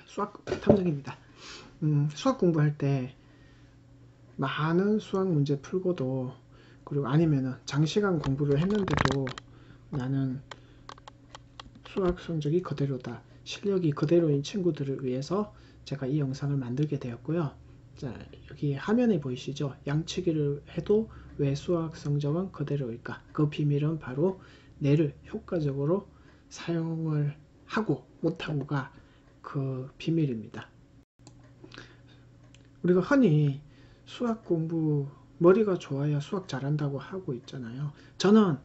수학 탐정입니다. 수학 공부할 때 많은 수학 문제 풀고도, 그리고 아니면은 장시간 공부를 했는데도 나는 수학 성적이 그대로다, 실력이 그대로인 친구들을 위해서 제가 이 영상을 만들게 되었고요. 자, 여기 화면에 보이시죠? 양치기를 해도 왜 수학 성적은 그대로일까? 그 비밀은 바로 뇌를 효과적으로 사용을 하고 못하고가 그 비밀입니다. 우리가 흔히 수학 공부 머리가 좋아야 수학 잘한다고 하고 있잖아요. 저는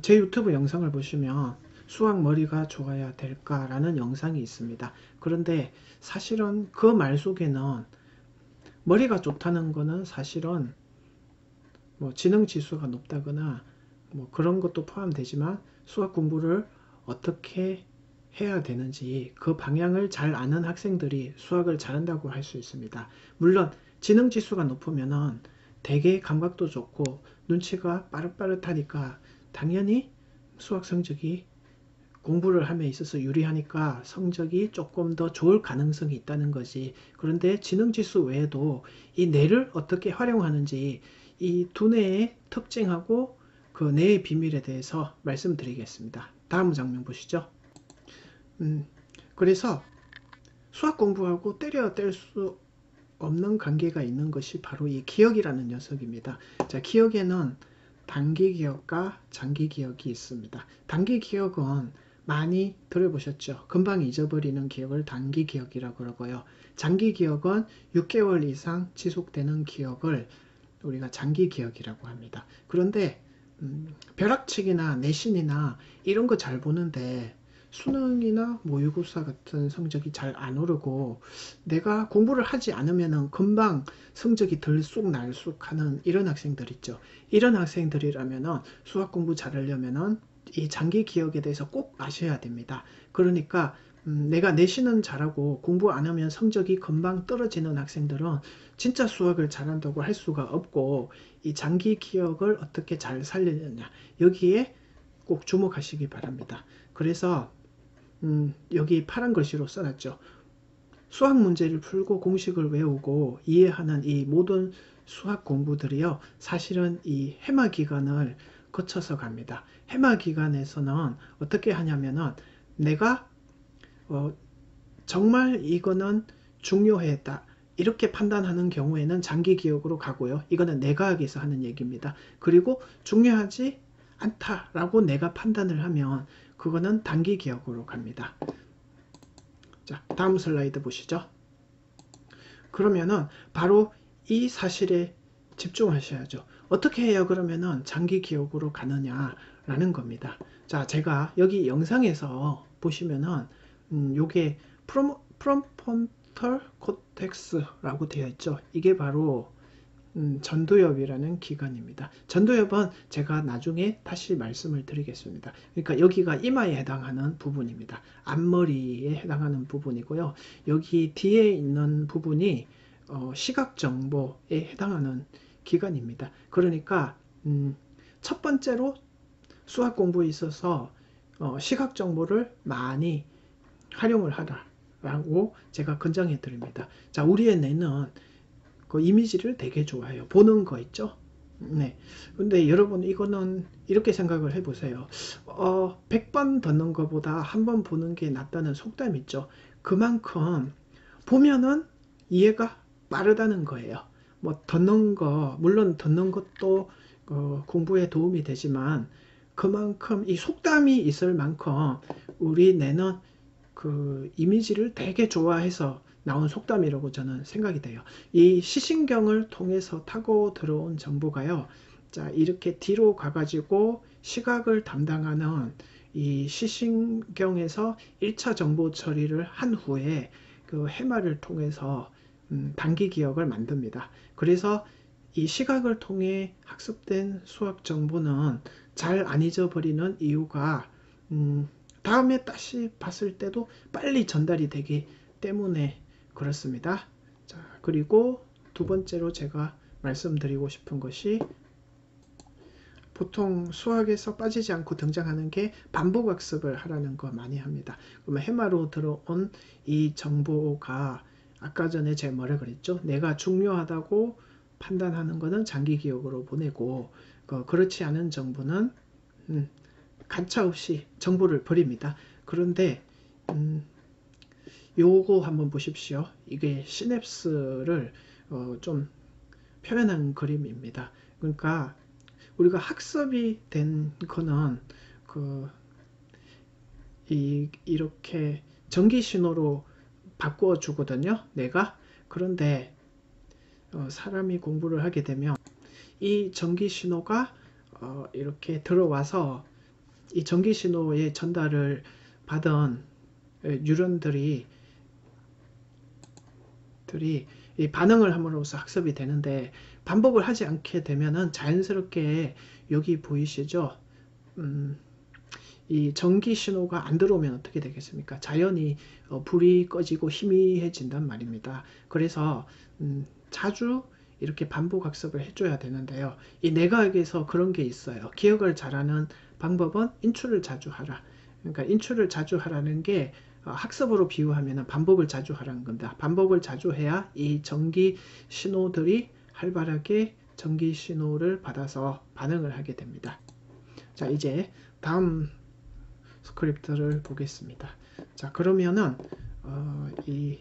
제 유튜브 영상을 보시면 수학 머리가 좋아야 될까라는 영상이 있습니다. 그런데 사실은 그 말 속에는 머리가 좋다는 거는 사실은 뭐 지능 지수가 높다거나 뭐 그런 것도 포함되지만 수학 공부를 어떻게 해야 되는지 그 방향을 잘 아는 학생들이 수학을 잘한다고 할 수 있습니다. 물론 지능 지수가 높으면은 되게 감각도 좋고 눈치가 빠릇빠릇하니까 당연히 수학 성적이 공부를 함에 있어서 유리하니까 성적이 조금 더 좋을 가능성이 있다는 거지. 그런데 지능지수 외에도 이 뇌를 어떻게 활용하는지 이 두뇌의 특징하고 그 뇌의 비밀에 대해서 말씀드리겠습니다. 다음 장면 보시죠. 그래서 수학 공부하고 때려 뗄 수 없는 관계가 있는 것이 바로 이 기억이라는 녀석입니다. 자, 기억에는 단기 기억과 장기 기억이 있습니다. 단기 기억은 많이 들어보셨죠? 금방 잊어버리는 기억을 단기 기억이라고 그러고요. 장기 기억은 6개월 이상 지속되는 기억을 우리가 장기 기억이라고 합니다. 그런데 벼락치기나 내신이나 이런 거 잘 보는데 수능이나 모의고사 같은 성적이 잘 안 오르고 내가 공부를 하지 않으면 금방 성적이 들쑥날쑥 하는 이런 학생들 있죠. 이런 학생들이라면 수학 공부 잘하려면 이 장기 기억에 대해서 꼭 아셔야 됩니다. 그러니까 내가 내신은 잘하고 공부 안 하면 성적이 금방 떨어지는 학생들은 진짜 수학을 잘한다고 할 수가 없고, 이 장기 기억을 어떻게 잘 살리느냐, 여기에 꼭 주목하시기 바랍니다. 그래서 여기 파란 글씨로 써놨죠. 수학 문제를 풀고 공식을 외우고 이해하는 이 모든 수학 공부들이요, 사실은 이 해마 기간을 거쳐서 갑니다. 해마 기간에서는 어떻게 하냐면은 내가 정말 이거는 중요했다 이렇게 판단하는 경우에는 장기 기억으로 가고요. 이거는 내과학에서 하는 얘기입니다. 그리고 중요하지 않다라고 내가 판단을 하면 그거는 단기 기억으로 갑니다. 자, 다음 슬라이드 보시죠. 그러면은 바로 이 사실에 집중하셔야죠. 어떻게 해야 그러면은 장기 기억으로 가느냐라는 겁니다. 자, 제가 여기 영상에서 보시면은 요게 프롬폰털 코텍스라고 되어 있죠. 이게 바로 전두엽이라는 기관입니다. 전두엽은 제가 나중에 다시 말씀을 드리겠습니다. 그러니까 여기가 이마에 해당하는 부분입니다. 앞머리에 해당하는 부분이고요. 여기 뒤에 있는 부분이 시각 정보에 해당하는 기관입니다. 그러니까 첫 번째로 수학 공부에 있어서 시각 정보를 많이 활용을 하라라고 제가 권장해 드립니다. 자, 우리의 뇌는 그 이미지를 되게 좋아해요. 보는 거 있죠? 네. 근데 여러분 이거는 이렇게 생각을 해보세요. 100번 듣는 것보다 한 번 보는 게 낫다는 속담 있죠? 그만큼 보면은 이해가 빠르다는 거예요. 뭐 듣는 거, 물론 듣는 것도 공부에 도움이 되지만 그만큼 이 속담이 있을 만큼 우리 뇌는 그 이미지를 되게 좋아해서 나온 속담이라고 저는 생각이 돼요. 이 시신경을 통해서 타고 들어온 정보가요. 자, 이렇게 뒤로 가가지고 시각을 담당하는 이 시신경에서 1차 정보 처리를 한 후에 그 해마를 통해서 단기 기억을 만듭니다. 그래서 이 시각을 통해 학습된 수학 정보는 잘 안 잊어버리는 이유가 다음에 다시 봤을 때도 빨리 전달이 되기 때문에 그렇습니다. 자, 그리고 두 번째로 제가 말씀드리고 싶은 것이 보통 수학에서 빠지지 않고 등장하는 게 반복학습을 하라는 거 많이 합니다. 그러면 해마로 들어온 이 정보가 아까 전에 제가 뭐라 그랬죠? 내가 중요하다고 판단하는 거는 장기 기억으로 보내고 그렇지 않은 정보는 가차없이 정보를 버립니다. 그런데 요거 한번 보십시오. 이게 시냅스를 좀 표현한 그림입니다. 그러니까 우리가 학습이 된 거는 이렇게 전기 신호로 바꾸어 주거든요. 내가. 그런데 사람이 공부를 하게 되면 이 전기 신호가 이렇게 들어와서 이 전기 신호의 전달을 받은 뉴런들이 이 반응을 함으로써 학습이 되는데, 반복을 하지 않게 되면은 자연스럽게 여기 보이시죠? 이 전기 신호가 안 들어오면 어떻게 되겠습니까? 자연히 불이 꺼지고 희미해진단 말입니다. 그래서 자주 이렇게 반복 학습을 해줘야 되는데요. 이 내과학에서 그런 게 있어요. 기억을 잘하는 방법은 인출을 자주 하라. 그러니까 인출을 자주 하라는 게 학습으로 비유하면 반복을 자주 하라는 겁니다. 반복을 자주 해야 이 전기 신호들이 활발하게 전기 신호를 받아서 반응을 하게 됩니다. 자, 이제 다음 스크립트를 보겠습니다. 자, 그러면은 이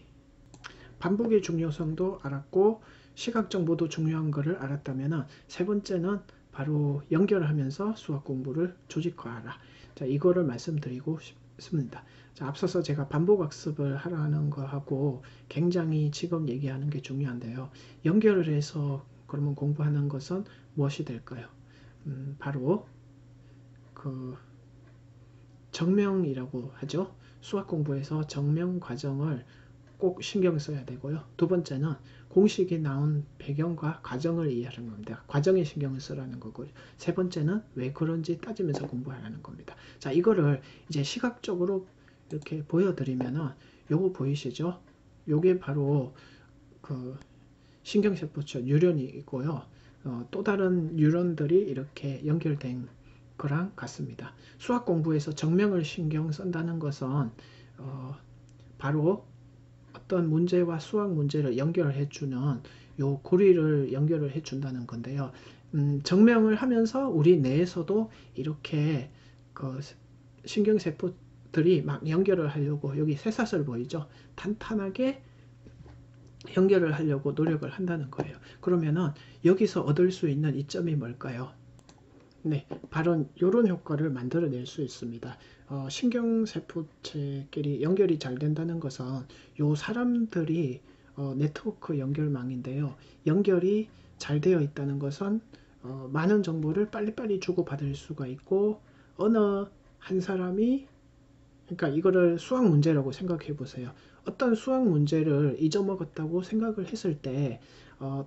반복의 중요성도 알았고 시각 정보도 중요한 것을 알았다면은 세 번째는 바로 연결하면서 수학 공부를 조직화하라. 자, 이거를 말씀드리고 싶습니다. 자, 앞서서 제가 반복 학습을 하라는 거하고 굉장히 지금 얘기하는 게 중요한데요. 연결을 해서 그러면 공부하는 것은 무엇이 될까요? 바로 정명이라고 하죠. 수학 공부에서 정명 과정을 꼭 신경 써야 되고요. 두 번째는 공식이 나온 배경과 과정을 이해하는 겁니다. 과정에 신경을 쓰라는 거고요. 세 번째는 왜 그런지 따지면서 공부하라는 겁니다. 자, 이거를 이제 시각적으로 이렇게 보여드리면은 요거 보이시죠? 요게 바로 신경세포처 뉴런이고요. 또 다른 뉴런들이 이렇게 연결된 거랑 같습니다. 수학 공부에서 정명을 신경 쓴다는 것은 바로 어떤 문제와 수학 문제를 연결해 주는 요 고리를 연결을 해 준다는 건데요. 정명을 하면서 우리 뇌에서도 이렇게 신경세포들이 막 연결을 하려고, 여기 쇠사슬 보이죠? 탄탄하게 연결을 하려고 노력을 한다는 거예요. 그러면은 여기서 얻을 수 있는 이점이 뭘까요? 네, 바로 이런 효과를 만들어낼 수 있습니다. 신경세포체끼리 연결이 잘 된다는 것은 요 사람들이 네트워크 연결망인데요. 연결이 잘 되어 있다는 것은 많은 정보를 빨리빨리 주고받을 수가 있고, 어느 한 사람이, 그러니까 이거를 수학 문제라고 생각해 보세요. 어떤 수학 문제를 잊어먹었다고 생각을 했을 때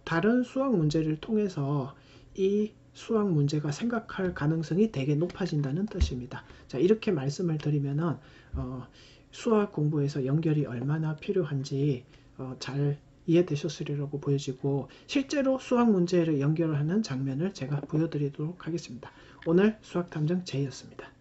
다른 수학 문제를 통해서 이 수학 문제가 생각할 가능성이 되게 높아진다는 뜻입니다. 자, 이렇게 말씀을 드리면은 수학 공부에서 연결이 얼마나 필요한지 잘 이해되셨으리라고 보여지고, 실제로 수학 문제를 연결하는 장면을 제가 보여드리도록 하겠습니다. 오늘 수학탐정 제이였습니다.